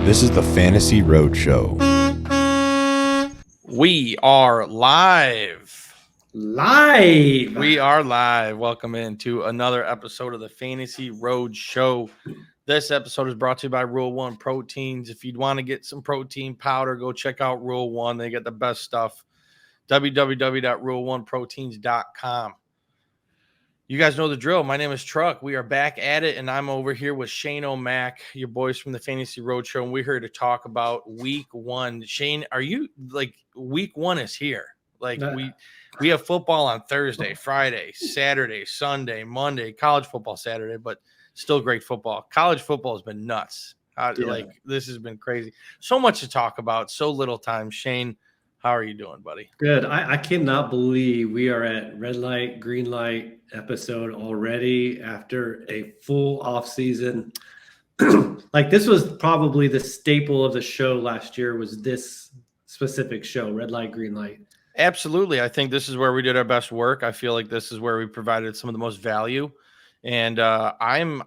This is the Fantasy Roadshow. We are live. We are live. Welcome into another episode of the Fantasy Roadshow. This episode is brought to you by Rule 1 Proteins. If you'd want to get some protein powder, go check out Rule 1. They get the best stuff. www.rule1proteins.com. You guys know the drill. My name is Truck. We are back at it, and I'm over here with Shane-O-Mac, your boys from the Fantasy Roadshow, and we're here to talk about Week 1. Shane, are you like Week 1 is here? Like we have football on Thursday, Friday, Saturday, Sunday, Monday, college football Saturday, but still great football. College football has been nuts. Like this has been crazy. So much to talk about, so little time. Shane, how are you doing, buddy? Good. I cannot believe we are at red light, green light episode already after a full off season. Like this was probably the staple of the show last year was this specific show, red light, green light. Absolutely. I think this is where we did our best work. I feel like this is where we provided some of the most value. And I'm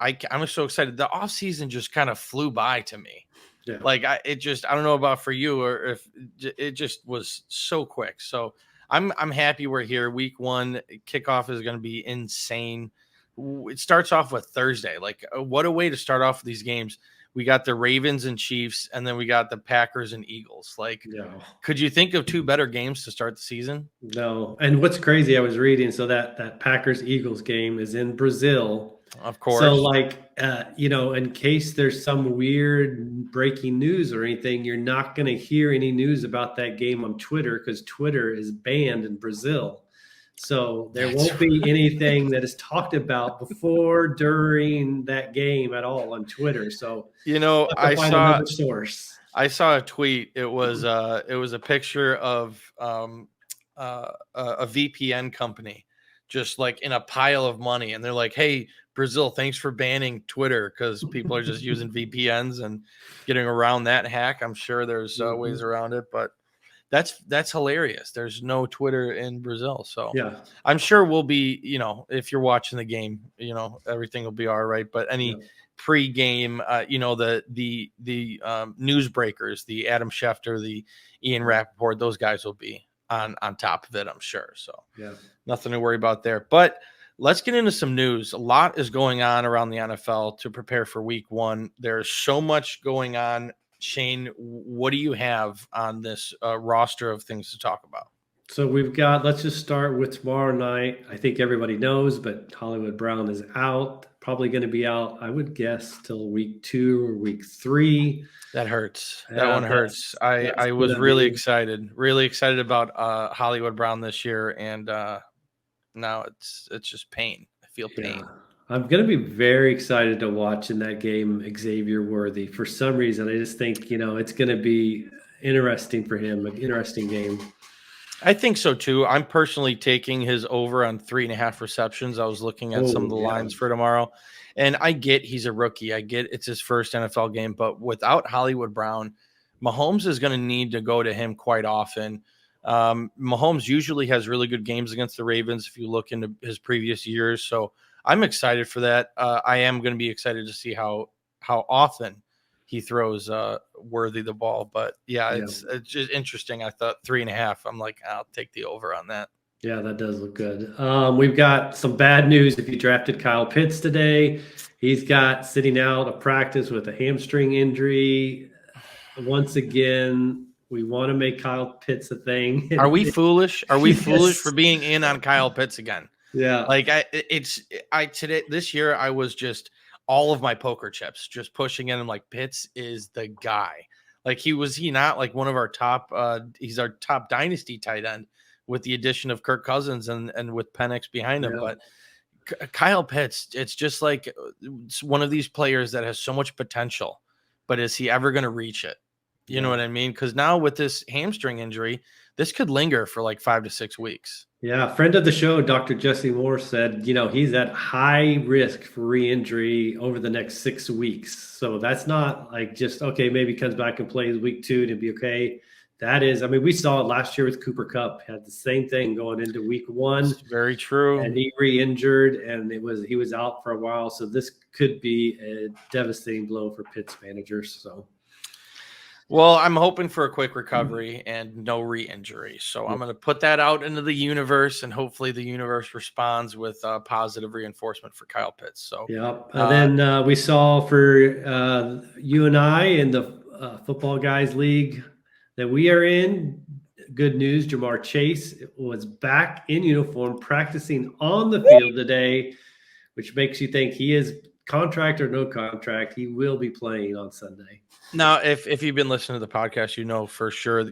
so excited. The off season just kind of flew by to me. Yeah. Like I don't know about for you or if it just was so quick. So I'm happy we're here. Week 1 kickoff is going to be insane. It starts off with Thursday. Like what a way to start off these games. We got the Ravens and Chiefs, and then we got the Packers and Eagles. Like, Could you think of two better games to start the season? No. And what's crazy, I was reading, so that Packers-Eagles game is in Brazil. Of course. So, like, in case there's some weird breaking news or anything, you're not going to hear any news about that game on Twitter because Twitter is banned in Brazil. So there won't be anything that is talked about before, during that game at all on Twitter. So I saw a tweet. It was a picture of a VPN company just like in a pile of money, and they're like, "Hey, Brazil, thanks for banning Twitter because people are just using VPNs and getting around that hack." I'm sure there's ways around it, but that's hilarious. There's no Twitter in Brazil. So yeah, I'm sure we'll be, if you're watching the game, everything will be all right. But any pre-game, the newsbreakers, the Adam Schefter, the Ian Rappaport, those guys will be on top of it, I'm sure. So nothing to worry about there. But let's get into some news. A lot is going on around the NFL to prepare for Week 1. There's so much going on. Shane, what do you have on this roster of things to talk about? So let's just start with tomorrow night. I think everybody knows, but Hollywood Brown is out. Probably going to be out, I would guess, till Week 2 or Week 3. That hurts. That one hurts. I was really excited about Hollywood Brown this year, and now it's just pain. I feel pain. Yeah. I'm going to be very excited to watch in that game Xavier Worthy. For some reason, I just think, it's going to be interesting for him, an interesting game. I think so, too. I'm personally taking his over on 3.5 receptions. I was looking at some of the lines for tomorrow, and I get he's a rookie. I get it's his first NFL game, but without Hollywood Brown, Mahomes is going to need to go to him quite often. Mahomes usually has really good games against the Ravens if you look into his previous years, so I'm excited for that. I am going to be excited to see how often he throws Worthy the ball. But it's just interesting. I thought 3.5. I'm like, I'll take the over on that. Yeah, that does look good. We've got some bad news. If you drafted Kyle Pitts today, he's got sitting out of practice with a hamstring injury. Once again, we want to make Kyle Pitts a thing. Are we foolish? Are we foolish for being in on Kyle Pitts again? Yeah. Like this year I was just all of my poker chips just pushing in. I'm like, Pitts is the guy. Like he not like one of our top he's our top dynasty tight end with the addition of Kirk Cousins and with Penix behind him. But Kyle Pitts, it's just like it's one of these players that has so much potential, but is he ever going to reach it? You know what I mean? Because now with this hamstring injury, this could linger for like 5 to 6 weeks. Yeah, friend of the show, Dr. Jesse Moore said, he's at high risk for re-injury over the next 6 weeks. So that's not like just, okay, maybe comes back and plays week 2 to be okay. That is, we saw it last year with Cooper Kupp, had the same thing going into week 1. That's very true. And he re-injured and he was out for a while. So this could be a devastating blow for Pitts managers. So Well, I'm hoping for a quick recovery and no re-injury. So I'm going to put that out into the universe, and hopefully the universe responds with positive reinforcement for Kyle Pitts. So, Yep. And then we saw for you and I in the Football Guys League that we are in, good news, Jamar Chase was back in uniform practicing on the field today, which makes you think he is contract or no contract. He will be playing on Sunday. Now, if you've been listening to the podcast, you know for sure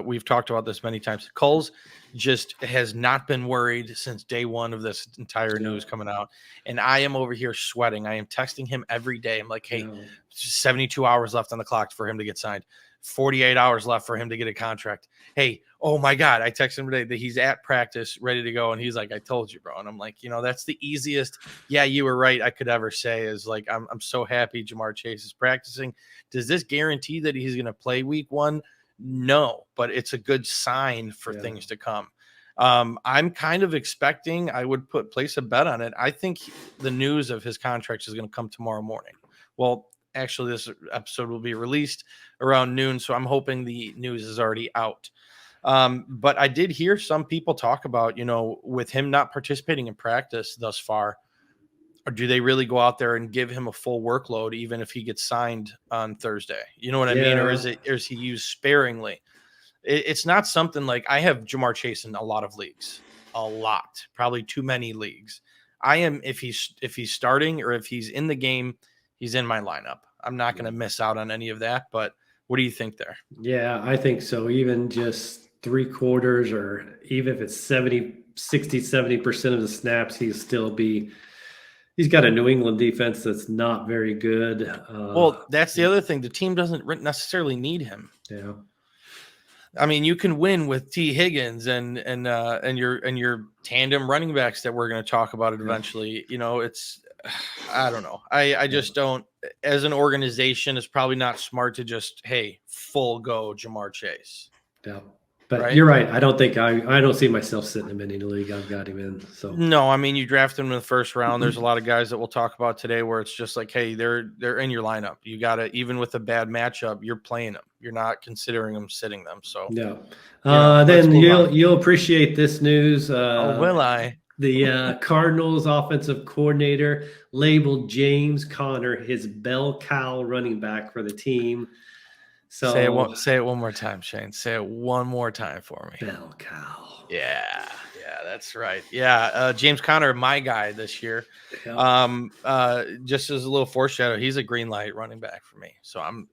we've talked about this many times. Coles just has not been worried since day one of this entire news coming out. And I am over here sweating. I am texting him every day. I'm like, hey, 72 hours left on the clock for him to get signed. 48 hours left for him to get a contract. Hey, oh my God. I texted him today that he's at practice ready to go. And he's like, I told you, bro. And I'm like, that's the easiest. Yeah, you were right. I could ever say is like, I'm so happy Jamar Chase is practicing. Does this guarantee that he's going to play week one? No, but it's a good sign for things to come. I'm kind of expecting, I would place a bet on it. I think the news of his contract is going to come tomorrow morning. Well, actually, this episode will be released around noon, so I'm hoping the news is already out. But I did hear some people talk about, with him not participating in practice thus far, or do they really go out there and give him a full workload even if he gets signed on Thursday? You know what I mean? Or is he used sparingly? It's not something like I have Jamar Chase in a lot of leagues, probably too many leagues. I am if he's starting or if he's in the game, he's in my lineup. I'm not going to miss out on any of that. But what do you think there? Yeah, I think so. Even just 3/4 or even if it's 70% of the snaps, he's got a New England defense that's not very good. Well, that's the other thing. The team doesn't necessarily need him. Yeah. I mean, you can win with T. Higgins and your tandem running backs that we're going to talk about eventually. I don't know. I just don't. As an organization, it's probably not smart to just full go Jamar Chase. Yeah, but you're right. I don't think I don't see myself sitting him in any league. I've got him in. So no, I mean you draft him in the first round. There's a lot of guys that we'll talk about today where it's just like, hey, they're in your lineup. You got to, even with a bad matchup, you're playing them. You're not considering them sitting them. So then you'll appreciate this news. Will I? The Cardinals offensive coordinator labeled James Conner his bell cow running back for the team. So say it one more time, Shane. Say it one more time for me. Bell cow. Yeah, that's right. Yeah, James Conner, my guy this year. Yep. Just as a little foreshadow, he's a green light running back for me. So I'm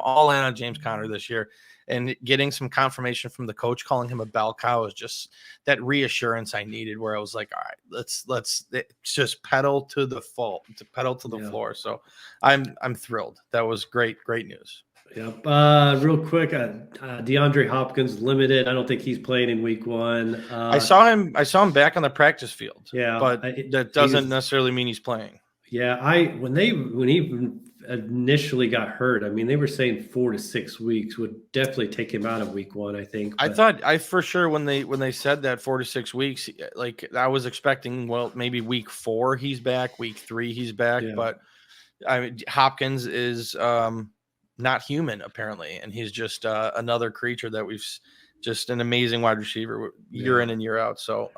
all in on James Conner this year, and getting some confirmation from the coach calling him a bell cow is just that reassurance I needed. Where I was like, all right, let's just pedal to the floor. So I'm thrilled. That was great news. Yep. Real quick, DeAndre Hopkins limited. I don't think he's playing in week one. I saw him back on the practice field. Yeah, but that doesn't necessarily mean he's playing. Yeah, when he initially got hurt, I mean, they were saying 4 to 6 weeks would definitely take him out of week one. I think. I thought for sure when they said that 4 to 6 weeks, like I was expecting, well, maybe week 4 he's back, week 3 he's back, but I mean, Hopkins is not human apparently, and he's just another creature that we've just an amazing wide receiver year in and year out. So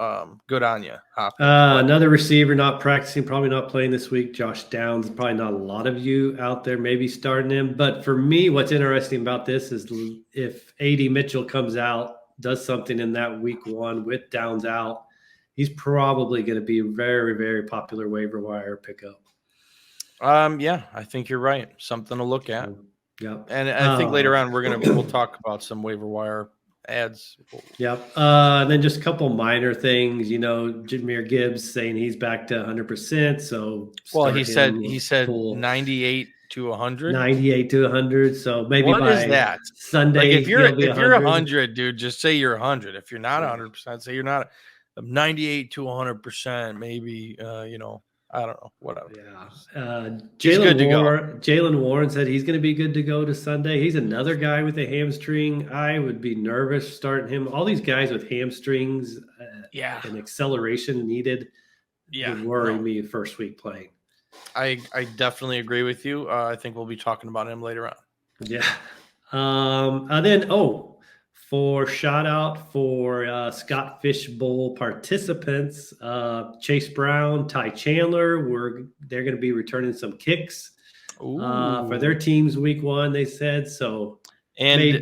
good on you, Hopkins. Another receiver not practicing, probably not playing this week. Josh Downs, probably not a lot of you out there maybe starting him, but for me, what's interesting about this is if AD Mitchell comes out, does something in that week one with Downs out, he's probably going to be a very, very popular waiver wire pickup. Yeah, I think you're right. Something to look at. Yeah, and I think later on we'll talk about some waiver wire ads. Yep. And then just a couple minor things. Jahmyr Gibbs saying he's back to 100%. So he said 98 to 100. 98 to 100. So maybe what by is that? Sunday, if you're 100, dude, just say you're 100. If you're not 100%, say you're not 98 to 100%. Maybe I don't know. Whatever. Yeah. Jaylen Warren said he's going to be good to go to Sunday. He's another guy with a hamstring. I would be nervous starting him. All these guys with hamstrings and acceleration needed would worry me first week playing. I definitely agree with you. I think we'll be talking about him later on. Yeah. And then, for shout out for Scott Fish Bowl participants, Chase Brown, Ty Chandler, they're going to be returning some kicks for their teams week 1, they said. So and maybe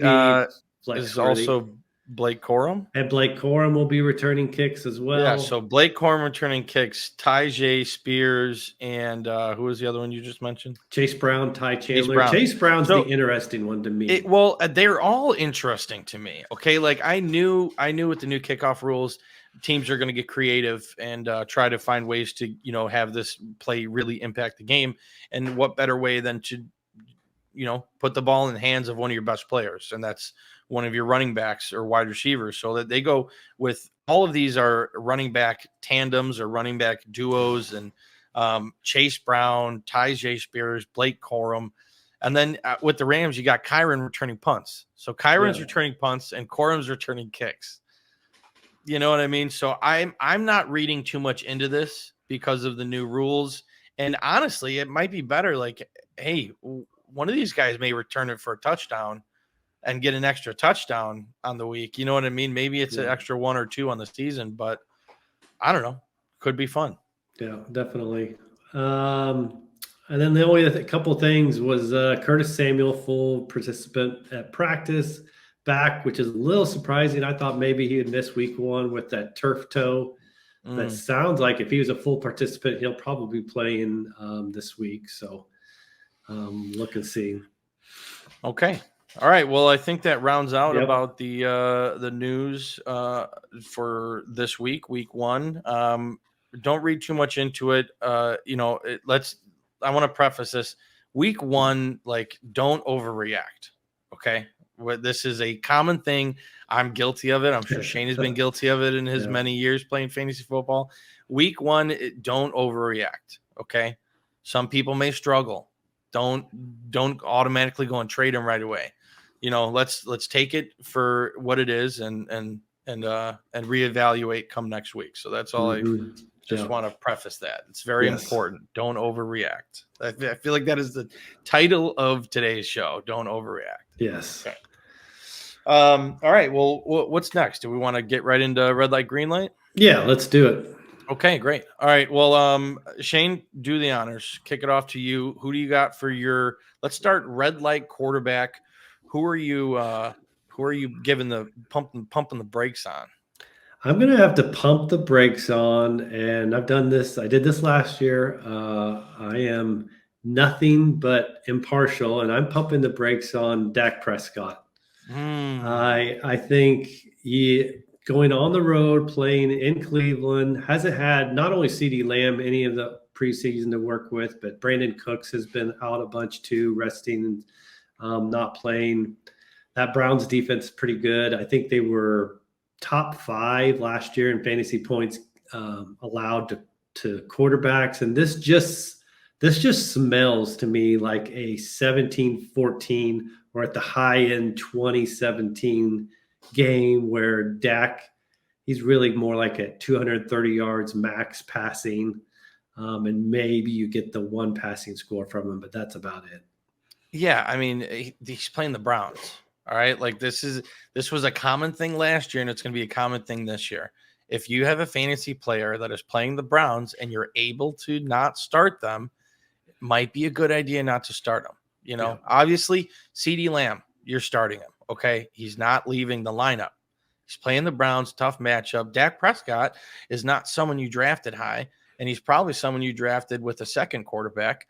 flex is also Blake Corum. And Blake Corum will be returning kicks as well. Yeah, so Blake Corum returning kicks, Tyjae Spears, and who was the other one you just mentioned? Chase Brown, Ty Chandler. Chase Brown's the interesting one to me. They're all interesting to me. Okay, like I knew with the new kickoff rules, teams are going to get creative and try to find ways to have this play really impact the game. And what better way than to put the ball in the hands of one of your best players, and that's one of your running backs or wide receivers, so that they go with all of these are running back tandems or running back duos, and Chase Brown, Tyjae Spears, Blake Corum. And then with the Rams, you got Kyron returning punts. So Kyron's returning punts and Corum's returning kicks. You know what I mean? So I'm not reading too much into this because of the new rules. And honestly, it might be better. Like, hey, one of these guys may return it for a touchdown and get an extra touchdown on the week. You know what I mean? Maybe it's an extra 1 or 2 on the season, but I don't know. Could be fun. Yeah, definitely. And then the only couple things was Curtis Samuel, full participant at practice, back, which is a little surprising. I thought maybe he would miss week 1 with that turf toe. That sounds like if he was a full participant, he'll probably be playing this week. So look and see. Okay. All right. Well, I think that rounds out about the news for this week, week 1. Don't read too much into it. I want to preface this. Week 1, like, don't overreact. Okay. This is a common thing. I'm guilty of it. I'm sure Shane has been guilty of it in his many years playing fantasy football. Week 1, don't overreact. Okay. Some people may struggle. Don't automatically go and trade them right away. Let's take it for what it is and reevaluate come next week. So that's all I just want to preface that. It's very important. Don't overreact. I feel like that is the title of today's show. Don't overreact. Yes. Okay. All right. Well, what's next? Do we want to get right into red light, green light? Yeah, let's do it. Okay, great. All right. Well, Shane, do the honors. Kick it off to you. Who do you got for your? Let's start red light quarterback. Who are you giving the pumping the brakes on? I'm gonna have to pump the brakes on, and I've done this. I did this last year. I am nothing but impartial, and I'm pumping the brakes on Dak Prescott. I think he going on the road, playing in Cleveland, hasn't had not only CeeDee Lamb any of the preseason to work with, but Brandon Cooks has been out a bunch too, resting and not playing. That Browns defense is pretty good. I think they were top 5 last year in fantasy points allowed to quarterbacks. And this just smells to me like a 17-14 or at the high end 2017 game where Dak, he's really more like at 230 yards max passing. And maybe you get the 1 passing score from him, but that's about it. Yeah. I mean, he's playing the Browns. All right. Like this was a common thing last year, and it's going to be a common thing this year. If you have a fantasy player that is playing the Browns and you're able to not start them, it might be a good idea not to start them. Obviously CeeDee Lamb, you're starting him. Okay. He's not leaving the lineup. He's playing the Browns, tough matchup. Dak Prescott is not someone you drafted high, and he's probably someone you drafted with a second quarterback.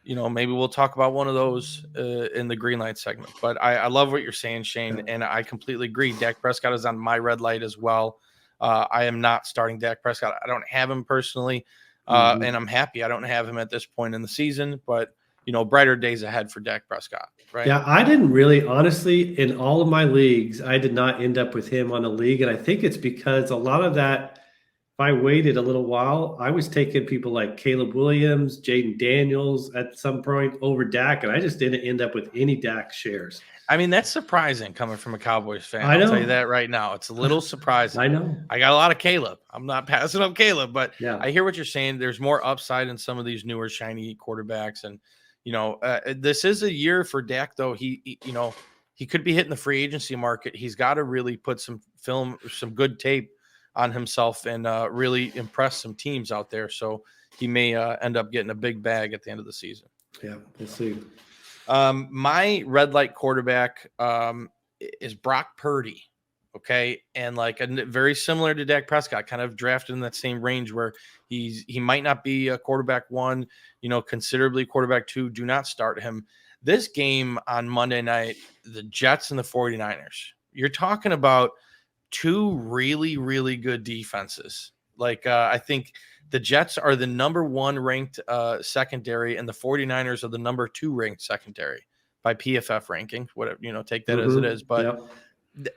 Maybe we'll talk about one of those in the green light segment. But I love what you're saying, Shane, and I completely agree. Dak Prescott is on my red light as well. I am not starting Dak Prescott. I don't have him personally, and I'm happy I don't have him at this point in the season. But, brighter days ahead for Dak Prescott, right? Yeah, I didn't really, honestly, in all of my leagues, I did not end up with him on a league. And I think it's because a lot of that, if I waited a little while, I was taking people like Caleb Williams, Jayden Daniels at some point over Dak, and I just didn't end up with any Dak shares. I mean, that's surprising coming from a Cowboys fan. I'll tell you that right now. It's a little surprising. I know. I got a lot of Caleb. I'm not passing up Caleb, but yeah. I hear what you're saying. There's more upside in some of these newer, shiny quarterbacks. And, this is a year for Dak, though. He he could be hitting the free agency market. He's got to really put some good tape on himself and really impress some teams out there. So he may end up getting a big bag at the end of the season. Yeah, we'll see. My red light quarterback is Brock Purdy. Okay. And like very similar to Dak Prescott, kind of drafted in that same range where he might not be a quarterback one, considerably quarterback two. Do not start him. This game on Monday night, the Jets and the 49ers, you're talking about two really, really good defenses. Like I think the Jets are the number 1 ranked secondary, and the 49ers are the number 2 ranked secondary by PFF rankings, whatever, take that as it is. But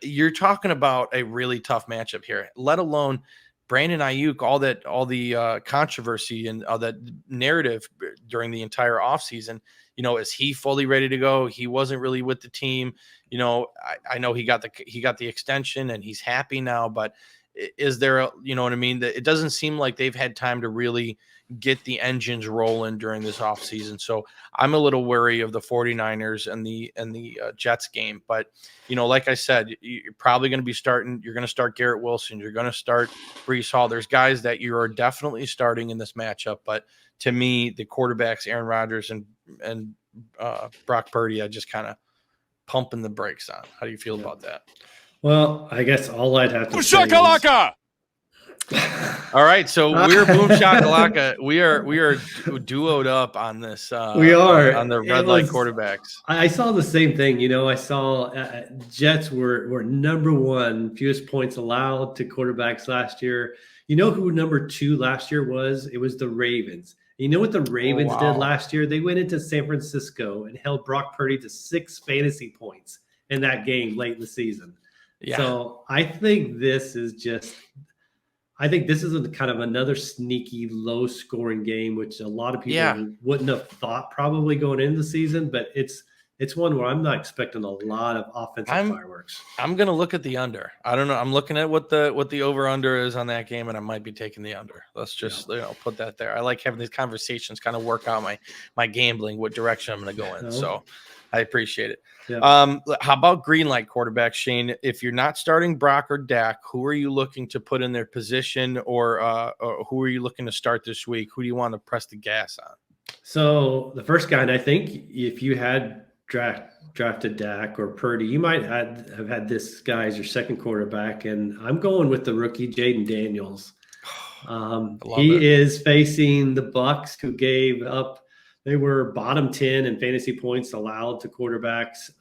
you're talking about a really tough matchup here, let alone Brandon Ayuk, all the controversy and all that narrative during the entire offseason. Is he fully ready to go? He wasn't really with the team. I know he got the extension and he's happy now, but is there what I mean? It doesn't seem like they've had time to really get the engines rolling during this offseason. So I'm a little wary of the 49ers and the Jets game. But, like I said, you're probably going to be you're going to start Garrett Wilson. You're going to start Breece Hall. There's guys that you are definitely starting in this matchup. But to me, the quarterbacks, Aaron Rodgers and Brock Purdy, I just kind of pumping the brakes on. How do you feel about that? Well, I guess all I'd have to say Shakalaka! All right, so we're boom shakalaka. We are duoed up on this. We are on the red light quarterbacks. I saw the same thing. I saw Jets were number 1 fewest points allowed to quarterbacks last year. You know who number 2 last year was? It was the Ravens. You know what the Ravens did last year? They went into San Francisco and held Brock Purdy to 6 fantasy points in that game late in the season. Yeah. So I think this is a kind of another sneaky low scoring game, which a lot of people wouldn't have thought probably going into the season, but it's one where I'm not expecting a lot of offensive fireworks. I'm going to look at the under. I don't know. I'm looking at what the over under is on that game, and I might be taking the under. Let's just put that there. I like having these conversations, kind of work out my gambling, what direction I'm going to go in. So I appreciate it. Yeah. How about green light quarterback, Shane? If you're not starting Brock or Dak, who are you looking to put in their position, or who are you looking to start this week? Who do you want to press the gas on? So the first guy, and I think if you had drafted Dak or Purdy, you might have had this guy as your second quarterback, and I'm going with the rookie Jayden Daniels. He is facing the Bucs, who gave up. They were bottom 10 in fantasy points allowed to quarterbacks.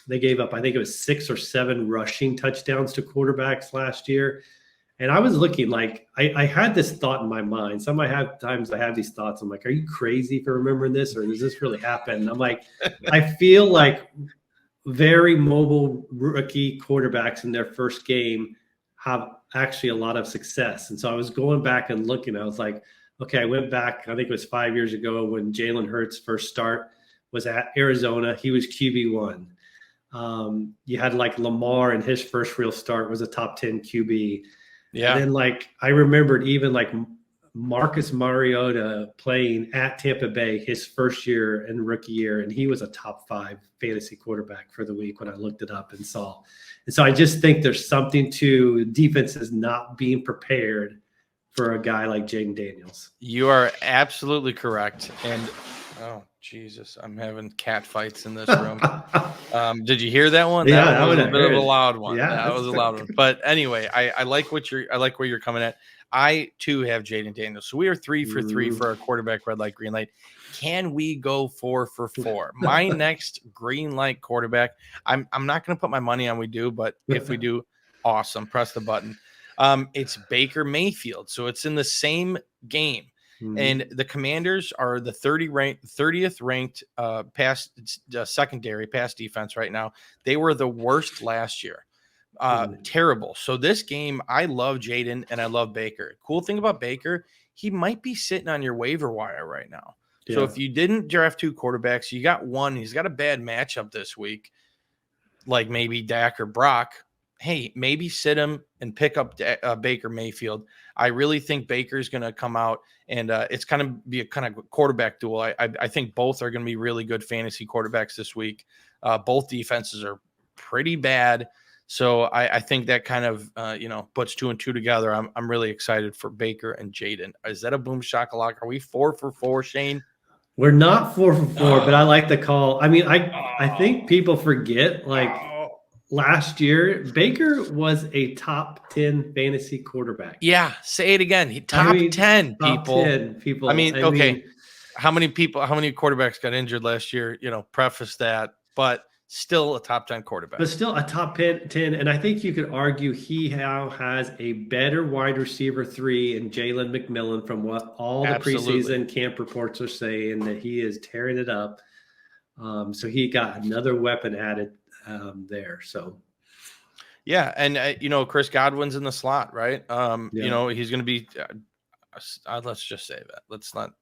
They gave up, I think it was 6 or 7 rushing touchdowns to quarterbacks last year. And I was looking I had this thought in my mind. Times I have these thoughts. I'm like, are you crazy for remembering this, or does this really happen? And I'm like, I feel like very mobile rookie quarterbacks in their first game have actually a lot of success. And so I was going back and looking. I was like, okay, I went back, I think it was 5 years ago when Jalen Hurts' first start was at Arizona. He was QB1. You had Lamar, and his first real start was a top 10 QB. Yeah. And then I remembered even Marcus Mariota playing at Tampa Bay his first year and rookie year, and he was a top 5 fantasy quarterback for the week when I looked it up and saw. And so I just think there's something to defenses not being prepared for a guy like Jayden Daniels. You are absolutely correct. And oh Jesus, I'm having cat fights in this room. Did you hear that one? Yeah, that was a bit of a loud one. Yeah, that was a loud one. But anyway, I like where you're coming at. I too have Jayden Daniels. So we are 3 for 3 for our quarterback red light, green light. Can we go 4 for 4? My next green light quarterback. I'm not going to put my money on we do, but if we do, awesome. Press the button. It's Baker Mayfield. So it's in the same game. And the Commanders are the 30th ranked secondary pass defense right now. They were the worst last year. Terrible. So this game, I love Jayden and I love Baker. Cool thing about Baker, he might be sitting on your waiver wire right now. Yeah. So if you didn't draft 2 quarterbacks, you got one. He's got a bad matchup this week, like maybe Dak or Brock. hey, maybe sit him and pick up Baker Mayfield. I really think Baker's going to come out, and it's kind of be a kind of quarterback duel. I think both are going to be really good fantasy quarterbacks this week. Both defenses are pretty bad. So I think that kind of, puts 2 and 2 together. I'm really excited for Baker and Jayden. Is that a boom shakalaka? Are we 4 for 4, Shane? We're not 4 for 4, but I like the call. I mean, I think people forget, last year, Baker was a top 10 fantasy quarterback. Yeah, say it again. Top 10 people. Top 10 people. I mean, how many quarterbacks got injured last year? Preface that, but still a top 10 quarterback. But still a top 10. And I think you could argue he now has a better wide receiver 3 in Jalen McMillan from what all the preseason camp reports are saying, that he is tearing it up. So he got another weapon added there. So. Yeah. And, Chris Godwin's in the slot, right? He's going to be let's just say that. Let's not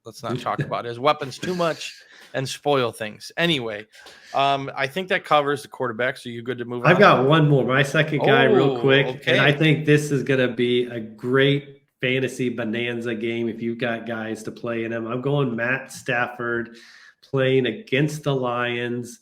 talk about his weapons too much and spoil things. Anyway, I think that covers the quarterbacks. Are you good to move on? I've got one more. My second guy, real quick. Okay. And I think this is going to be a great fantasy bonanza game if you've got guys to play in them. I'm going Matt Stafford playing against the Lions.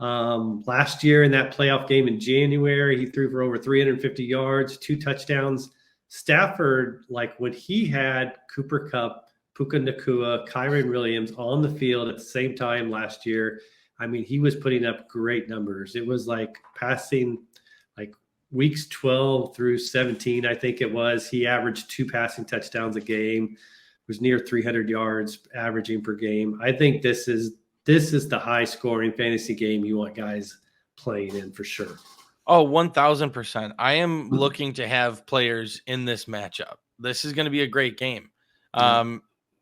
Last year in that playoff game in January, he threw for over 350 yards, 2 touchdowns. Stafford, when he had Cooper Kupp, Puka Nacua, Kyron Williams on the field at the same time last year, I mean, he was putting up great numbers. It was passing weeks 12 through 17, I think it was. He averaged 2 passing touchdowns a game, was near 300 yards averaging per game. I think this is the high scoring fantasy game you want guys playing in for sure. Oh, 1,000%. I am looking to have players in this matchup. This is going to be a great game. I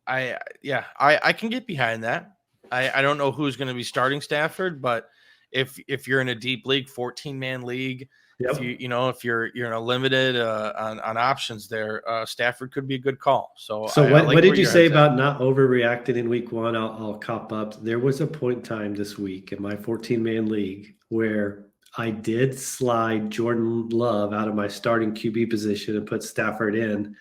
can get behind that. I don't know who's going to be starting Stafford, but if you're in a deep league, 14-man league, yep. if you're in a limited on options there, Stafford could be a good call. So what did you say about not overreacting in week 1? I'll cop up. There was a point in time this week in my 14-man league where I did slide Jordan Love out of my starting QB position and put Stafford in.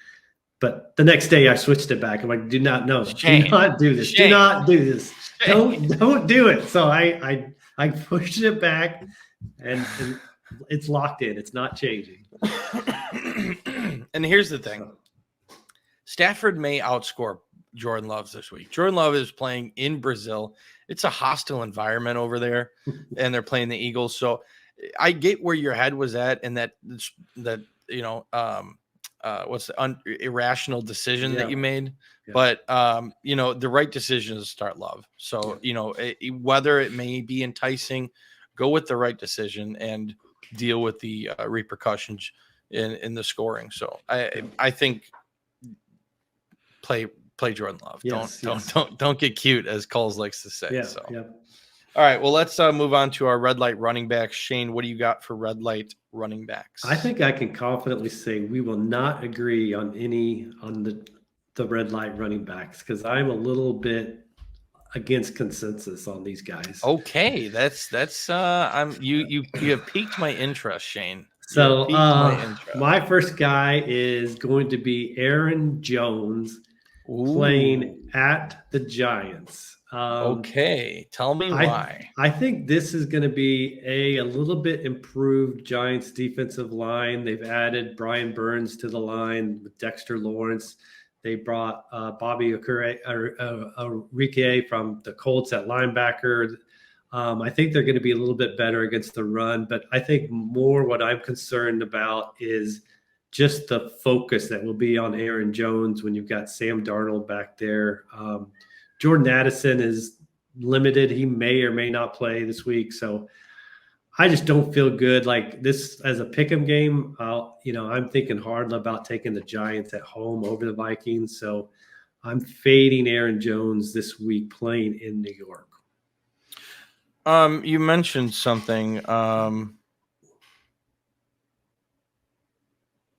But the next day I switched it back. I'm like, do not do this. Do not do this. Don't do it. So I pushed it back and it's locked in. It's not changing. And here's the thing. Stafford may outscore Jordan Love this week. Jordan Love is playing in Brazil. It's a hostile environment over there, and they're playing the Eagles. So I get where your head was at, and that what's the irrational decision that you made. Yeah. But the right decision is to start Love. So whether it may be enticing, go with the right decision and deal with the repercussions in the scoring. So I think play Jordan Love. Yes, don't get cute, as Coles likes to say. Yeah, so. Yeah. All right, well, let's move on to our red light running backs. Shane, what do you got for red light running backs? I think I can confidently say we will not agree on the red light running backs because I'm a little bit against consensus on these guys. Okay, that's you have piqued my interest, Shane. So my first guy is going to be Aaron Jones playing at the Giants. Okay, tell me why. I think this is going to be a little bit improved Giants defensive line. They've added Brian Burns to the line with Dexter Lawrence. They brought Bobby Okereke from the Colts at linebacker. I think they're going to be a little bit better against the run, but I think more what I'm concerned about is just the focus that will be on Aaron Jones when you've got Sam Darnold back there. Jordan Addison is limited. He may or may not play this week. So I just don't feel good like this as a pick'em game. I'm thinking hard about taking the Giants at home over the Vikings. So I'm fading Aaron Jones this week playing in New York. You mentioned something.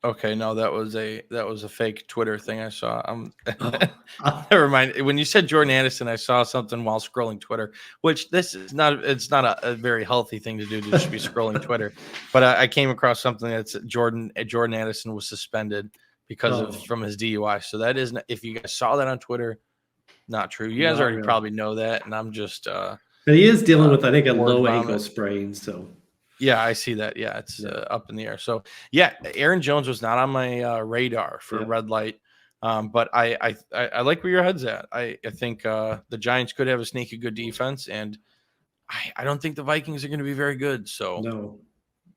Okay, no, that was a fake Twitter thing I saw. Oh. Never mind. When you said Jordan Addison, I saw something while scrolling Twitter, which it's not a very healthy thing to do to just be scrolling Twitter. But I came across something that's Jordan Addison was suspended because from his DUI. So that isn't, if you guys saw that on Twitter, not true. You guys Not already really. probably know that, and I'm just But he is dealing with, I think, a word low vomit. ankle sprain. So Yeah, I see that. Yeah, it's up in the air. So yeah, Aaron Jones was not on my radar for red light. But I like where your head's at. I think the Giants could have a sneaky good defense, and I don't think the Vikings are going to be very good. So no.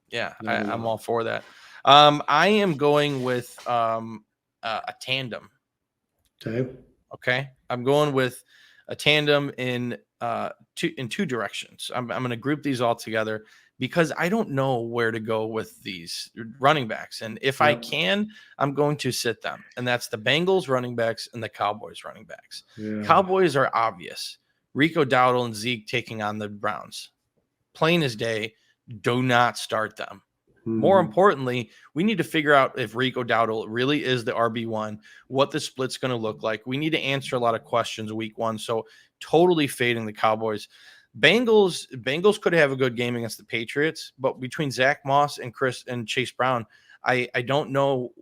yeah, No. I'm all for that. I am going with a tandem. Okay, I'm going with a tandem in two directions. I'm going to group these all together because I don't know where to go with these running backs. And if I can, I'm going to sit them. And that's the Bengals running backs and the Cowboys running backs. Yeah. Cowboys are obvious. Rico Dowdle and Zeke taking on the Browns. Plain as day, do not start them. More importantly, we need to figure out if Rico Dowdle really is the RB1, what the split's going to look like. We need to answer a lot of questions week one. So totally fading the Cowboys. Bengals could have a good game against the Patriots, but between Zach Moss and Chase Brown, I don't know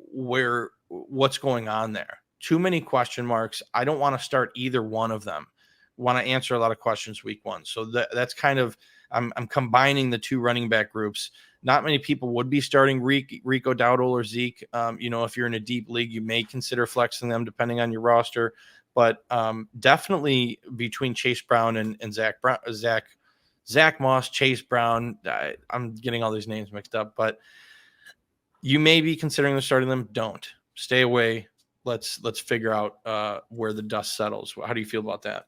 what's going on there. Too many question marks. I don't want to start either one of them. Want to answer a lot of questions week one. So that's kind of, I'm combining the two running back groups. Not many people would be starting Rico Dowdle or Zeke. If you're in a deep league, you may consider flexing them depending on your roster. But definitely between Chase Brown and Zach Moss, Chase Brown. I'm getting all these names mixed up, but you may be considering starting them. Don't stay away. Let's figure out where the dust settles. How do you feel about that?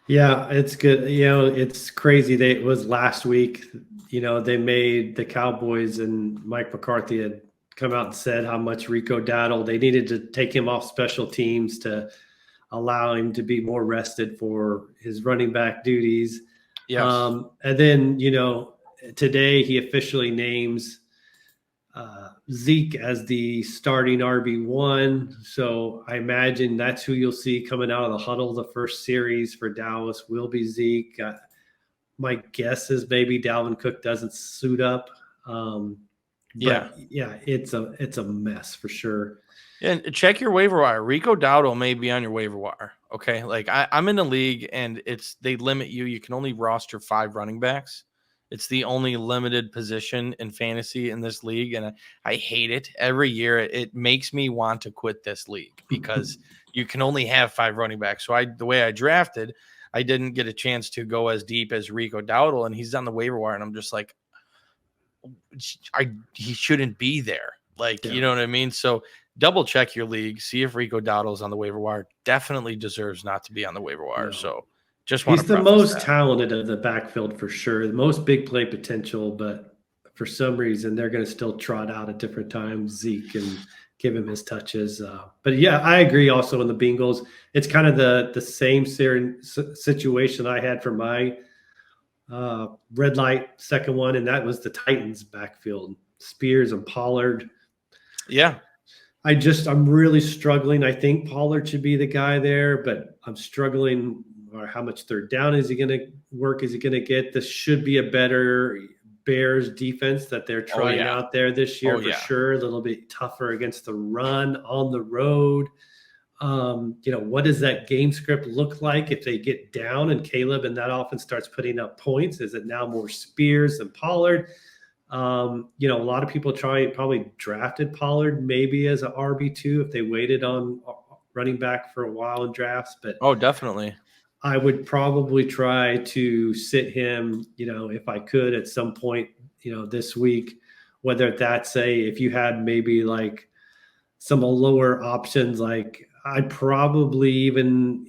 Yeah, it's good. It's crazy. It was last week. They made the Cowboys and Mike McCarthy had come out and said how much Rico Dowdle, they needed to take him off special teams to allow him to be more rested for his running back duties. Yes. And then, today he officially names Zeke as the starting RB1. So I imagine that's who you'll see coming out of the huddle. The first series for Dallas will be Zeke. My guess is maybe Dalvin Cook doesn't suit up. It's a mess for sure. And check your waiver wire. Rico Dowdle may be on your waiver wire. Okay. Like I'm in a league and they limit you. You can only roster 5 running backs. It's the only limited position in fantasy in this league. And I hate it every year. It makes me want to quit this league because you can only have 5 running backs. So the way I drafted, I didn't get a chance to go as deep as Rico Dowdle, and he's on the waiver wire. And I'm just like, he shouldn't be there. You know what I mean? So double check your league, see if Rico Dowdle is on the waiver wire. Definitely deserves not to be on the waiver wire. No. So just want he's the most talented of the backfield for sure, the most big play potential, but for some reason they're going to still trot out at different times Zeke and give him his touches. But yeah, I agree. Also in the Bengals, it's kind of the same situation I had for my red light second one, and that was the Titans backfield, Spears and Pollard. Yeah. I'm really struggling. I think Pollard should be the guy there, but I'm struggling. Or how much third down is he going to work? Is he going to get? This should be a better Bears defense that they're trying out there this year for sure. A little bit tougher against the run on the road. What does that game script look like if they get down and Caleb and that offense starts putting up points? Is it now more Spears than Pollard? A lot of people probably drafted Pollard maybe as an RB2 if they waited on running back for a while in drafts. But definitely. I would probably try to sit him, if I could at some point, this week, whether that's if you had maybe like some lower options, like I'd probably even,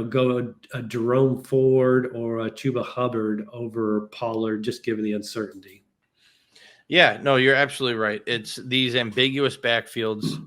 go a Jerome Ford or a Chuba Hubbard over Pollard, just given the uncertainty. Yeah, no, you're absolutely right. It's these ambiguous backfields.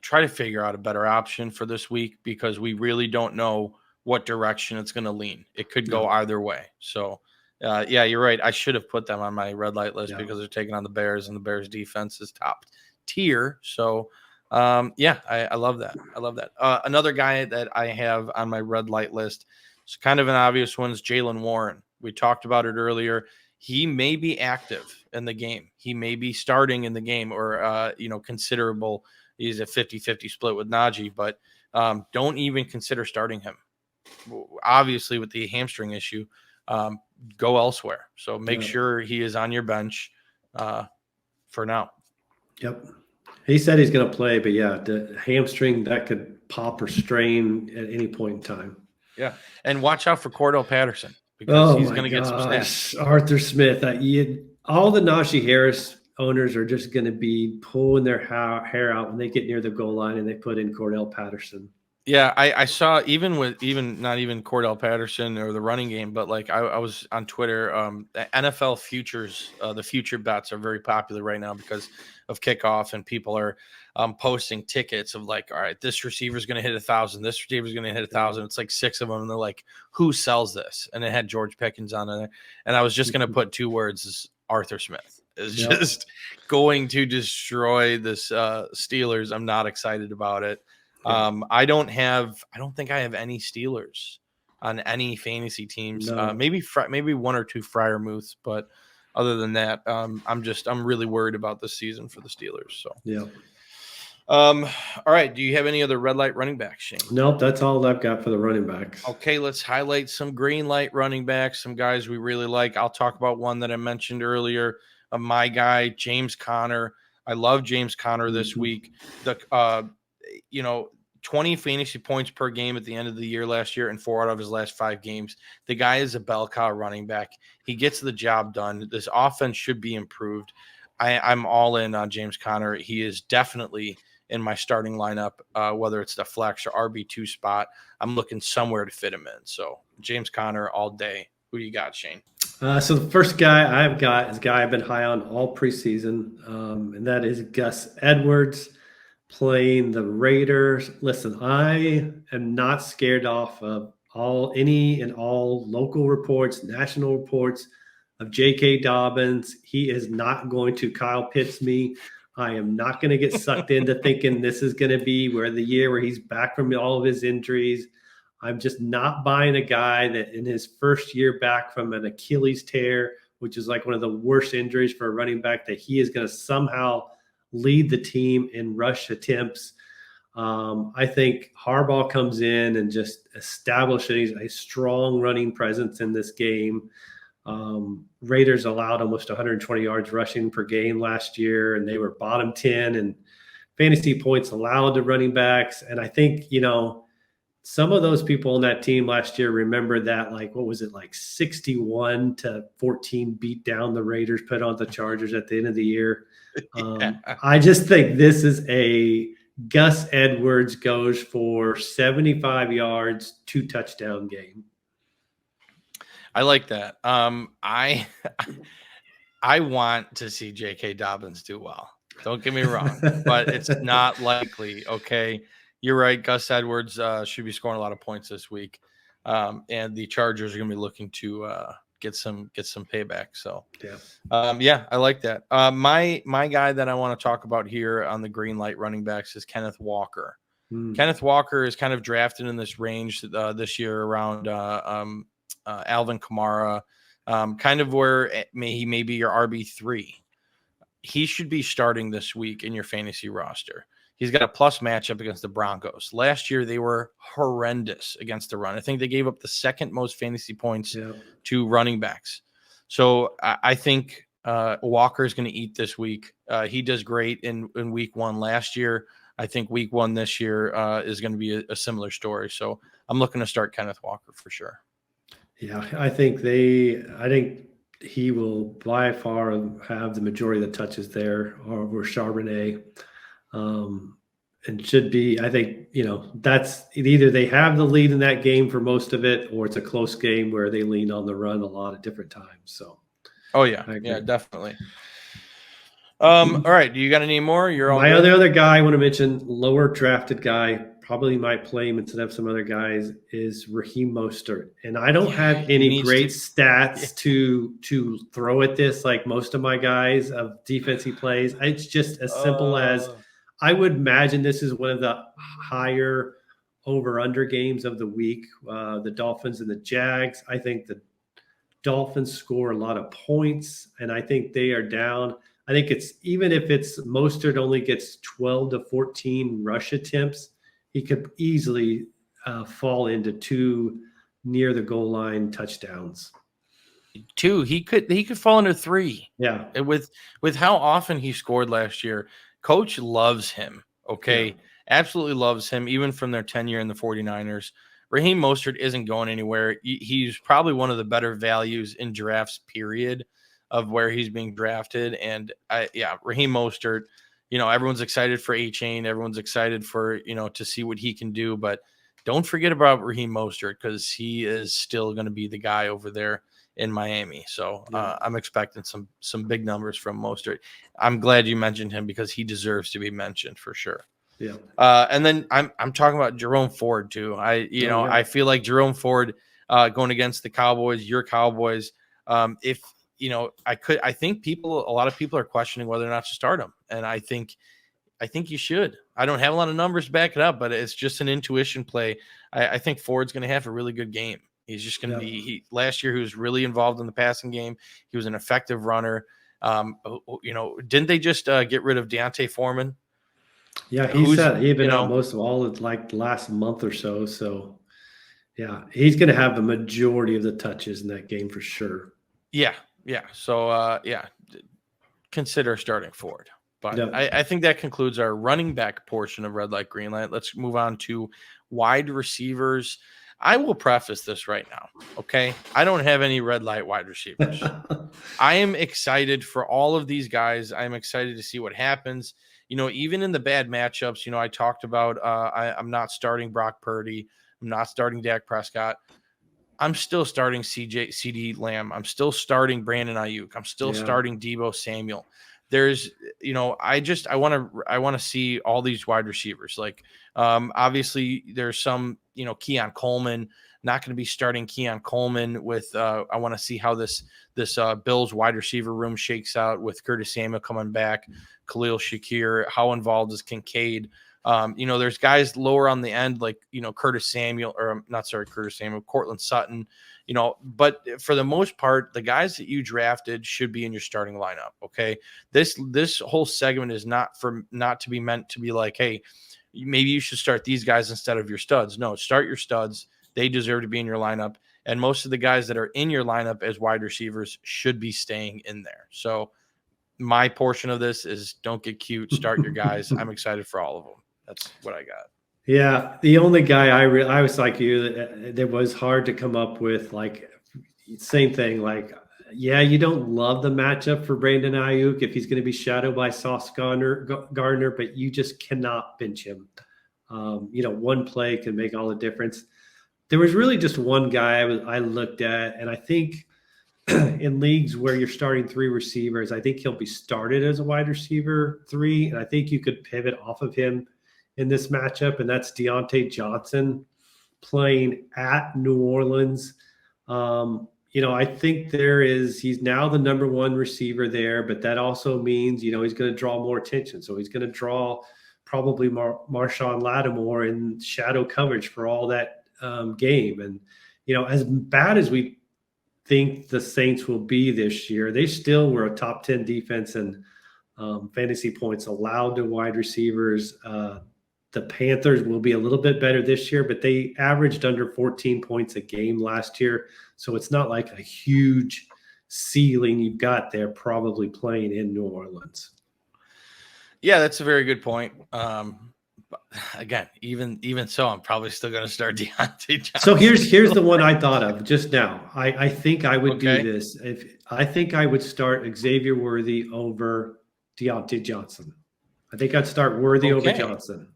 Try to figure out a better option for this week because we really don't know what direction it's going to lean. It could go either way. So Yeah, you're right. I should have put them on my red light list because they're taking on the Bears, and the Bears defense is top tier. So, I love that. I love that. Another guy that I have on my red light list, it's kind of an obvious one, is Jaylen Warren. We talked about it earlier. He may be active in the game. He may be starting in the game, or considerable. He's a 50-50 split with Najee, but don't even consider starting him. Obviously, with the hamstring issue, go elsewhere. So make sure he is on your bench for now. Yep. He said he's going to play, but the hamstring, that could pop or strain at any point in time. Yeah. And watch out for Cordell Patterson, because he's going to get some snaps. Arthur Smith. All the Najee Harris owners are just going to be pulling their hair out when they get near the goal line and they put in Cordell Patterson. Yeah, I saw even not even Cordell Patterson or the running game, but like I was on Twitter, the NFL futures, the future bets are very popular right now because of kickoff, and people are posting tickets of like, all right, this receiver is going to hit 1,000, this receiver is going to hit 1,000. It's like 6 of them, and they're like, who sells this? And it had George Pickens on there, and I was just going to put 2 words: is Arthur Smith is just going to destroy this Steelers. I'm not excited about it. I don't think I have any Steelers on any fantasy teams. No. Maybe 1 or 2 Freiermuths, but other than that, I'm really worried about this season for the Steelers. So all right. Do you have any other red light running backs, Shane? Nope, that's all I've got for the running backs. Okay, let's highlight some green light running backs, some guys we really like. I'll talk about one that I mentioned earlier, my guy, James Conner. I love James Conner this week. 20 fantasy points per game at the end of the year last year, and 4 out of his last 5 games. The guy is a bell cow running back. He gets the job done. This offense should be improved. I'm all in on James Conner. He is definitely in my starting lineup, whether it's the flex or RB2 spot. I'm looking somewhere to fit him in. So James Conner all day. Who you got, Shane? So the first guy I've got is a guy I've been high on all preseason, and that is Gus Edwards, playing the Raiders. Listen, I am not scared off of any and all local reports, national reports of J.K. Dobbins. He is not going to Kyle Pitts me. I am not going to get sucked into thinking this is going to be the year where he's back from all of his injuries. I'm just not buying a guy that in his first year back from an Achilles tear, which is like one of the worst injuries for a running back, that he is going to somehow lead the team in rush attempts. I think Harbaugh comes in and just establishes a strong running presence in this game. Raiders allowed almost 120 yards rushing per game last year, and they were bottom 10 in fantasy points allowed to running backs. And I think, some of those people on that team last year remember that, 61-14 beat down the Raiders, put on the Chargers at the end of the year. I just think this is a Gus Edwards goes for 75 yards, 2 touchdown game. I like that. I want to see J.K. Dobbins do well. Don't get me wrong, but it's not likely. Okay, you're right. Gus Edwards should be scoring a lot of points this week, and the Chargers are going to be looking to get some payback. So I like that. My guy that I want to talk about here on the green light running backs is Kenneth Walker. Kenneth Walker is kind of drafted in this range this year around Alvin Kamara, kind of where he may be your RB3. He should be starting this week in your fantasy roster. He's got a plus matchup against the Broncos. Last year, they were horrendous against the run. I think they gave up the 2nd most fantasy points to running backs. So I think Walker is going to eat this week. He does great in week 1 last year. I think week 1 this year is going to be a similar story. So I'm looking to start Kenneth Walker for sure. Yeah, I think he will by far have the majority of the touches there over Charbonnet. And should be, I think, that's either they have the lead in that game for most of it, or it's a close game where they lean on the run a lot at different times. So, definitely. All right. Do you got any more? My other guy I want to mention, lower drafted guy, probably might play him instead of some other guys, is Raheem Mostert. And I don't have any great stats to throw at this like most of my guys of defensive plays. It's just as simple as I would imagine this is one of the higher over-under games of the week. The Dolphins and the Jags. I think the Dolphins score a lot of points, and I think they are down. I think it's even if it's Mostert only gets 12 to 14 rush attempts, he could easily fall into 2 near the goal line touchdowns. 2, he could fall into 3. Yeah, and with how often he scored last year, Coach loves him. Okay, yeah. Absolutely loves him, even from their tenure in the 49ers. Raheem Mostert isn't going anywhere. He's probably one of the better values in drafts, period, of where he's being drafted. And Raheem Mostert, everyone's excited for A-Chain. Everyone's excited for, to see what he can do. But don't forget about Raheem Mostert, because he is still going to be the guy over there in Miami. So I'm expecting some big numbers from Mostert. I'm glad you mentioned him, because he deserves to be mentioned for sure. Yeah. And then I'm talking about Jerome Ford too. I feel like Jerome Ford going against the Cowboys, your Cowboys. I think a lot of people are questioning whether or not to start him. And I think you should. I don't have a lot of numbers to back it up, but it's just an intuition play. I think Ford's going to have a really good game. He's just going to be, last year he was really involved in the passing game. He was an effective runner. Didn't they just get rid of Diontae Foreman? Yeah, he's been out most of all of like the last month or so. So, yeah, he's going to have the majority of the touches in that game for sure. Yeah. So, consider starting Ford. But I think that concludes our running back portion of Red Light, Green Light. Let's move on to wide receivers. I will preface this right now, okay? I don't have any red light wide receivers. I am excited for all of these guys. I'm excited to see what happens. Even in the bad matchups, I talked about I'm not starting Brock Purdy. I'm not starting Dak Prescott. I'm still starting CD Lamb. I'm still starting Brandon Ayuk. I'm still starting Deebo Samuel. There's, I want to see all these wide receivers. Like, obviously there's some, Keon Coleman, not going to be starting Keon Coleman with, I want to see how this Bills wide receiver room shakes out with Curtis Samuel coming back, Khalil Shakir, how involved is Kincaid? There's guys lower on the end, like, Courtland Sutton, but for the most part, the guys that you drafted should be in your starting lineup. Okay. This whole segment is not to be meant to be like, hey, maybe you should start these guys instead of your studs. No, start your studs. They deserve to be in your lineup. And most of the guys that are in your lineup as wide receivers should be staying in there. So my portion of this is don't get cute, start your guys. I'm excited for all of them. That's what I got. Yeah, the only guy I was like you, that was hard to come up with, like, same thing. Like, you don't love the matchup for Brandon Ayuk if he's going to be shadowed by Sauce Gardner, but you just cannot bench him. One play can make all the difference. There was really just one guy I looked at, and I think in leagues where you're starting 3 receivers, I think he'll be started as a wide receiver 3, and I think you could pivot off of him in this matchup, and that's Diontae Johnson playing at New Orleans. I think he's now the number 1 receiver there, but that also means, he's going to draw more attention. So he's going to draw probably Marshawn Lattimore in shadow coverage for all that game. And, as bad as we think the Saints will be this year, they still were a top 10 defense in fantasy points allowed to wide receivers. The Panthers will be a little bit better this year, but they averaged under 14 points a game last year. So it's not like a huge ceiling you've got there probably playing in New Orleans. Yeah, that's a very good point. But again, even so, I'm probably still going to start Diontae Johnson. So here's the one I thought of just now. I think I would do this. I think I would start Xavier Worthy over Diontae Johnson. I think I'd start Worthy over Johnson.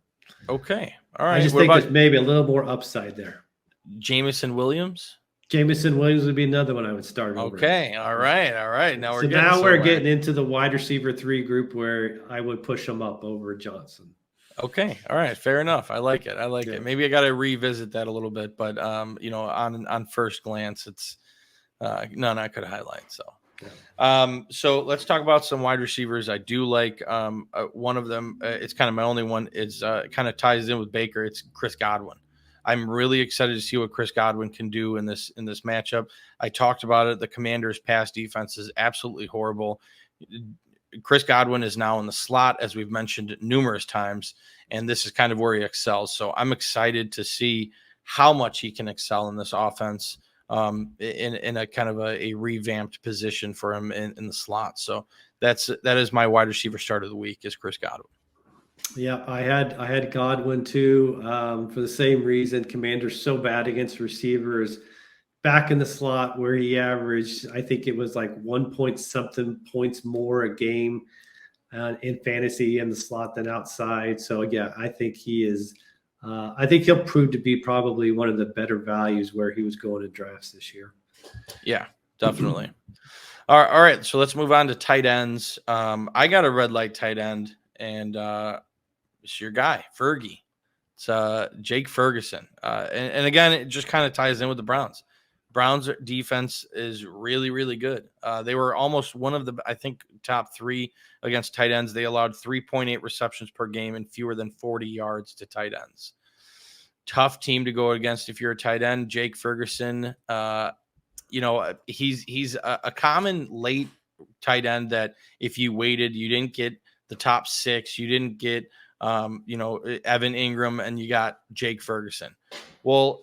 Okay. All right. I just think there's maybe a little more upside there. Jamison Williams? Jamison Williams would be another one I would start over. Okay. All right. Now we're getting into the wide receiver 3 group where I would push him up over Johnson. Okay. All right. Fair enough. I like it. I like Yeah. it. Maybe I got to revisit that a little bit, but on first glance, it's none I could highlight. So, so let's talk about some wide receivers. I do like one of them. It's kind of my only one. It's kind of ties in with Baker. It's Chris Godwin. I'm really excited to see what Chris Godwin can do in this matchup. I talked about it. The Commanders' pass defense is absolutely horrible. Chris Godwin is now in the slot, as we've mentioned numerous times, and this is kind of where he excels. So I'm excited to see how much he can excel in this offense in a kind of a revamped position for him in the slot. So that is my wide receiver start of the week is Chris Godwin. Yeah, I had Godwin too for the same reason. Commanders so bad against receivers. Back in the slot where he averaged, I think it was like 1 point something points more a game in fantasy in the slot than outside. So yeah, I think he is. I think he'll prove to be probably one of the better values where he was going to drafts this year. Yeah, definitely. All right. So let's move on to tight ends. I got a red light tight end, and it's your guy, Fergie. It's Jake Ferguson. And again, it just kind of ties in with the Browns. Browns defense is really, really good. They were almost one of the, I think, top three against tight ends. They allowed 3.8 receptions per game and fewer than 40 yards to tight ends. Tough team to go against if you're a tight end. Jake Ferguson, he's a common late tight end that if you waited, you didn't get the top six, you didn't get, Evan Ingram, and you got Jake Ferguson. Well,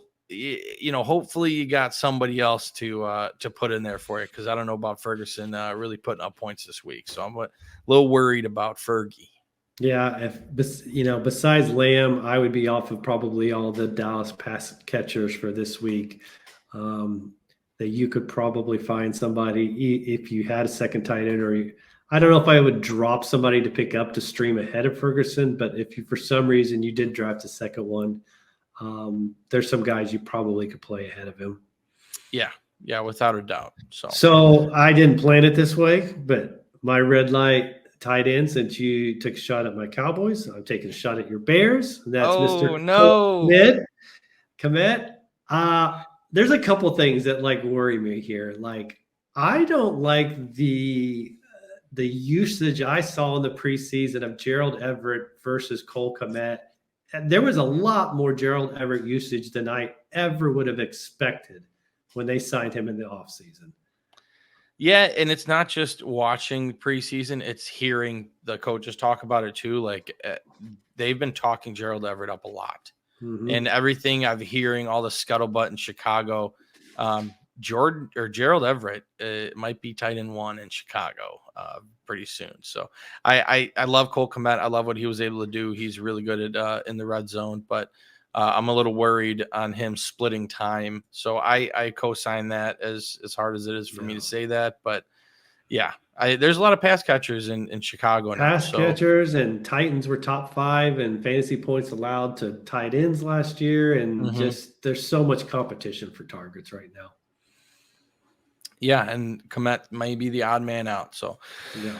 hopefully you got somebody else to put in there for you, because I don't know about Ferguson really putting up points this week. So I'm a little worried about Fergie. Yeah, besides Lamb, I would be off of probably all the Dallas pass catchers for this week. That you could probably find somebody if you had a second tight end, I don't know if I would drop somebody to pick up to stream ahead of Ferguson, but if you for some reason you did draft a second one, there's some guys you probably could play ahead of him. Yeah, without a doubt. So I didn't plan it this way, but my red light tight end, since you took a shot at my Cowboys, I'm taking a shot at your Bears. That's Mr. Kmet. There's a couple things that worry me here. I don't like the usage I saw in the preseason of Gerald Everett versus Cole Kmet. And there was a lot more Gerald Everett usage than I ever would have expected when they signed him in the offseason. Yeah, and it's not just watching preseason, it's hearing the coaches talk about it too. They've been talking Gerald Everett up a lot. Mm-hmm. And everything I'm hearing, all the scuttlebutt in Chicago, Gerald Everett might be tight end one in Chicago pretty soon. So I love Cole Kmet. I love what he was able to do. He's really good at in the red zone, but I'm a little worried on him splitting time. So I co-sign that as hard as it is for me to say that. But yeah, there's a lot of pass catchers in Chicago now. Pass catchers, and Titans were top 5 in fantasy points allowed to tight ends last year. And just there's so much competition for targets right now. Yeah, and Kmet may be the odd man out. So yeah,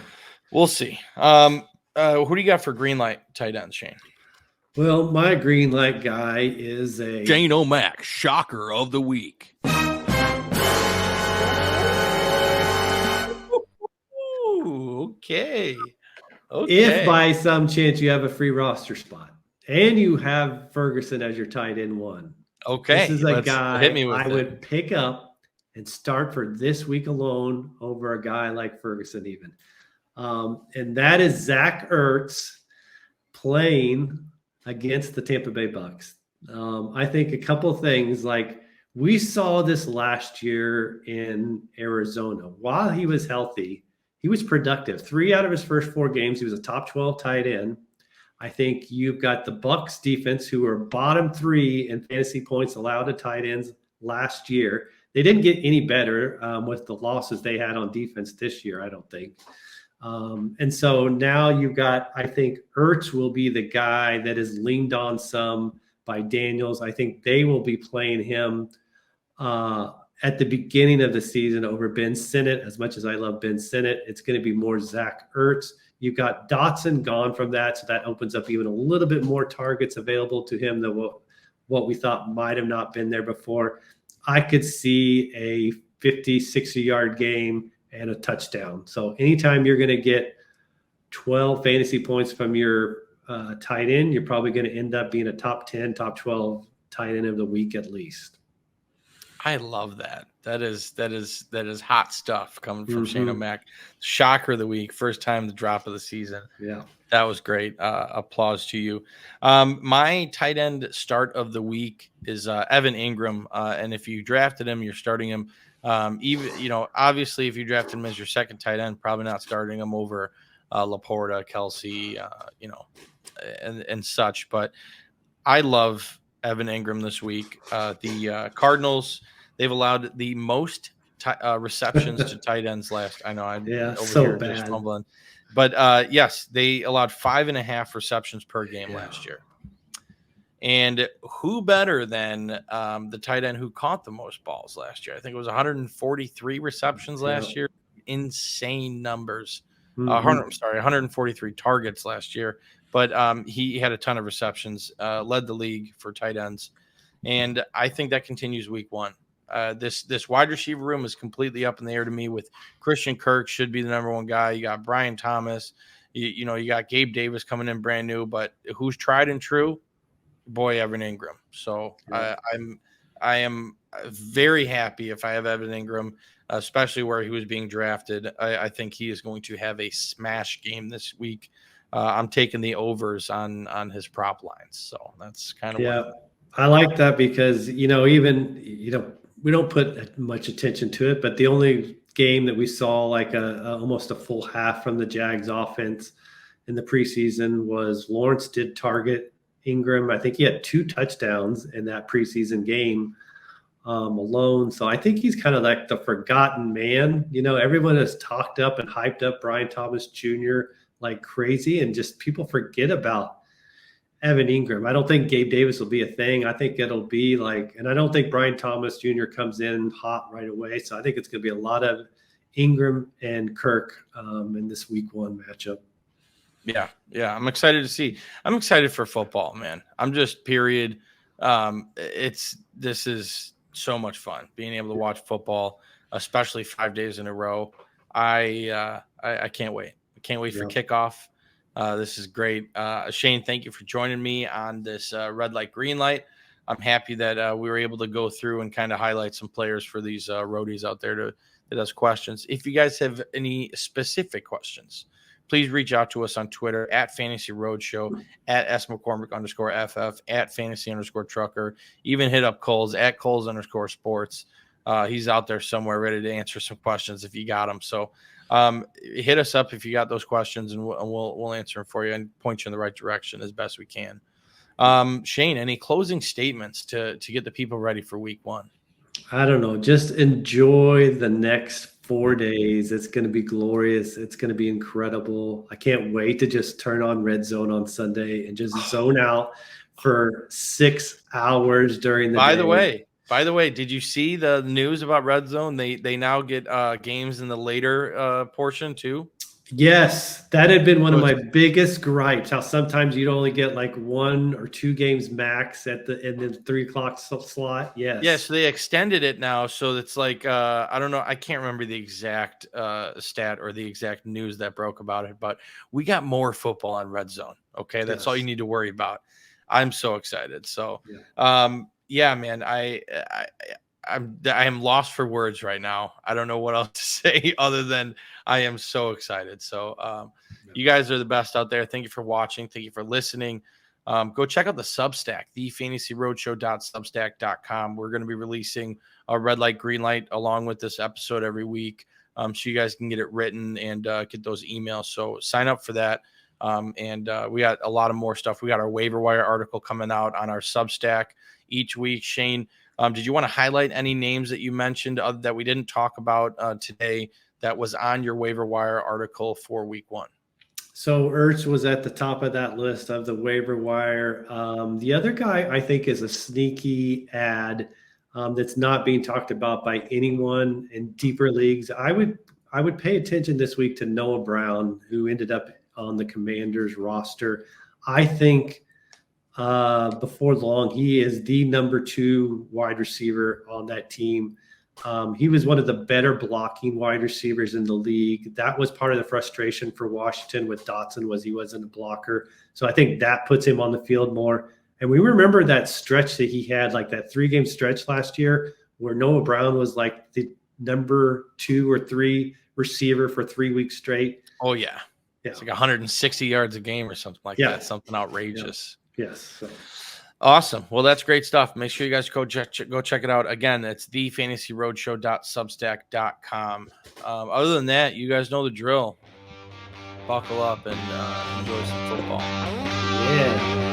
we'll see. Who do you got for green light tight ends, Shane? Well, my green light guy is a Shane-O-Mac, shocker of the week. Ooh, okay. If by some chance you have a free roster spot and you have Ferguson as your tight end one, okay, this is a guy I would pick up and start for this week alone over a guy like Ferguson even. And that is Zach Ertz playing against the Tampa Bay Bucks. I think a couple things, we saw this last year in Arizona. While he was healthy, he was productive. 3 out of his first 4 games, he was a top 12 tight end. I think you've got the Bucks defense, who are bottom 3 in fantasy points allowed to tight ends last year. They didn't get any better with the losses they had on defense this year, I don't think. And so now you've got, I think Ertz will be the guy that is leaned on some by Daniels. I think they will be playing him at the beginning of the season over Ben Sinnott. As much as I love Ben Sinnott, it's going to be more Zach Ertz. You've got Dotson gone from that, so that opens up even a little bit more targets available to him than what we thought might have not been there before. I could see a 50, 60-yard game and a touchdown. So anytime you're going to get 12 fantasy points from your tight end, you're probably going to end up being a top 10, top 12 tight end of the week at least. I love that. That is hot stuff coming from Shane-O-Mac. Shocker of the week, first time the drop of the season. Yeah, that was great. Applause to you. My tight end start of the week is Evan Ingram, and if you drafted him, you're starting him. Obviously, if you drafted him as your second tight end, probably not starting him over Laporta, Kelsey, and such. But I love Evan Ingram this week. The Cardinals, they've allowed the most receptions to tight ends last. I know I'm over so here bad. just fumbling. But yes, they allowed 5.5 receptions per game last year. And who better than the tight end who caught the most balls last year? I think it was 143 receptions last year. Insane numbers. 143 targets last year. But he had a ton of receptions, led the league for tight ends. And I think that continues week one. This wide receiver room is completely up in the air to me with Christian Kirk should be the number one guy. You got Brian Thomas, you got Gabe Davis coming in brand new, but who's tried and true? Boy, Evan Ingram. So I am very happy if I have Evan Ingram, especially where he was being drafted. I think he is going to have a smash game this week. I'm taking the overs on his prop lines. So that's kind of I like that because, we don't put much attention to it, but the only game that we saw like almost a full half from the Jags offense in the preseason was Lawrence did target Ingram. I think he had 2 touchdowns in that preseason game alone. So I think he's kind of like the forgotten man. Everyone has talked up and hyped up Brian Thomas Jr. like crazy, and just people forget about Evan Ingram. I don't think Gabe Davis will be a thing. I think it'll be and I don't think Brian Thomas Jr. comes in hot right away. So I think it's going to be a lot of Ingram and Kirk in this week one matchup. Yeah. I'm excited to see. I'm excited for football, man. I'm just period. This is so much fun being able to watch football, especially 5 days in a row. I can't wait. I can't wait for kickoff. This is great. Shane, thank you for joining me on this red light, green light. I'm happy that we were able to go through and kind of highlight some players for these roadies out there that ask questions. If you guys have any specific questions, please reach out to us on Twitter at Fantasy Roadshow, at @SMcCormick_FF, at Fantasy_Trucker. Even hit up Coles at Coles_Sports. He's out there somewhere ready to answer some questions if you got them. So hit us up if you got those questions, and we'll answer them for you and point you in the right direction as best we can. Shane, any closing statements to get the people ready for week one? I don't know. Just enjoy the next 4 days. It's going to be glorious. It's going to be incredible. I can't wait to just turn on Red Zone on Sunday and just zone out for 6 hours during the day. By the way, did you see the news about Red Zone? They now get games in the later portion too. Yes, that had been one of my biggest gripes. How sometimes you'd only get like 1 or 2 games max in the 3 o'clock slot. Yes. Yes, they extended it now, so it's like I don't know. I can't remember the exact stat or the exact news that broke about it, but we got more football on Red Zone. Okay, that's all you need to worry about. I'm so excited. So, yeah, man, I am lost for words right now. I don't know what else to say other than I am so excited. So you guys are the best out there. Thank you for watching. Thank you for listening. Go check out the Substack, thefantasyroadshow.substack.com. We're going to be releasing a red light, green light along with this episode every week. So you guys can get it written and get those emails. So sign up for that. And we got a lot of more stuff. We got our waiver wire article coming out on our Substack each week. Shane, did you want to highlight any names that you mentioned that we didn't talk about today that was on your waiver wire article for week one? So Ertz was at the top of that list of the waiver wire. The other guy I think is a sneaky ad that's not being talked about by anyone in deeper leagues. I would pay attention this week to Noah Brown, who ended up on the Commanders roster. I think before long, he is the number 2 wide receiver on that team. He was one of the better blocking wide receivers in the league. That was part of the frustration for Washington with Dotson, was he wasn't a blocker. So I think that puts him on the field more. And we remember that stretch that he had, like that 3-game stretch last year where Noah Brown was like the number 2 or 3 receiver for 3 weeks straight. Oh, yeah. It's like 160 yards a game or something like that. Something outrageous. Yeah. Yes. So. Awesome. Well, that's great stuff. Make sure you guys go check it out. Again, it's thefantasyroadshow.substack.com. Other than that, you guys know the drill. Buckle up and enjoy some football. Yeah.